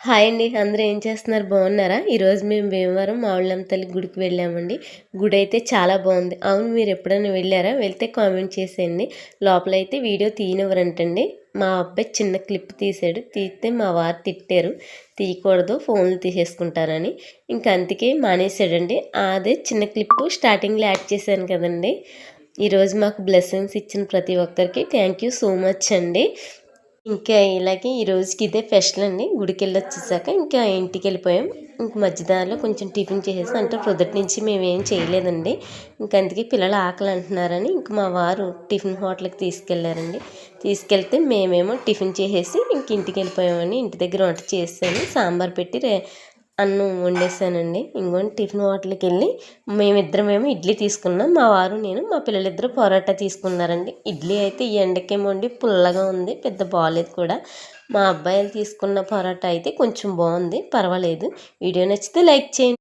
Hi అండి. అందరూ ఏం చేస్తున్నారు? బాగున్నారా? ఈరోజు మేము భీమవరం మావుళ్ళమ్మ తల్లి గుడికి వెళ్ళామండి. గుడి అయితే చాలా బాగుంది. అవును, మీరు ఎప్పుడైనా వెళ్ళారా? వెళ్తే కామెంట్ చేసేయండి. లోపలైతే వీడియో తీయనివ్వరంటండి. మా అబ్బాయి చిన్న క్లిప్ తీసాడు. తీస్తే మా వారు తిట్టారు, తీయకూడదు, ఫోన్లు తీసేసుకుంటారని. ఇంకా అందుకే మానేసాడండి. అదే చిన్న క్లిప్పు స్టార్టింగ్లో యాడ్ చేశాను కదండి. ఈరోజు మాకు బ్లెస్సింగ్స్ ఇచ్చిన ప్రతి ఒక్కరికి థ్యాంక్ యూ సో మచ్ అండి. ఇంకా ఇలాగే ఈ రోజుకి ఇదే స్పెషల్ అండి. గుడికి వెళ్ళి వచ్చేసాక ఇంకా ఇంటికి వెళ్ళిపోయాం. ఇంక మధ్యదారిలో కొంచెం టిఫిన్ చేసేసి, అంటే ప్రొద్దుటి నుంచి మేము ఏం చేయలేదండి. ఇంక అందుకే పిల్లలు ఆకలి అంటున్నారని ఇంక మా వారు టిఫిన్ హోటల్కి తీసుకెళ్లారండి. తీసుకెళ్తే మేమేమో టిఫిన్ చేసేసి ఇంక ఇంటికి వెళ్ళిపోయామని ఇంటి దగ్గర వంట చేసాను. సాంబార్ పెట్టి అన్నం వండేసానండి. ఇంకోండి టిఫిన్ హోటల్కి వెళ్ళి మేమిద్దరమేమో ఇడ్లీ తీసుకున్నాం. మా వారు నేను, మా పిల్లలిద్దరూ పరోటా తీసుకున్నారండి. ఇడ్లీ అయితే ఈ ఎండకేమో అండి పుల్లగా ఉంది, పెద్ద బాగోలేదు కూడా. మా అబ్బాయిలు తీసుకున్న పరోటా అయితే కొంచెం బాగుంది, పర్వాలేదు. వీడియో నచ్చితే లైక్ చేయండి.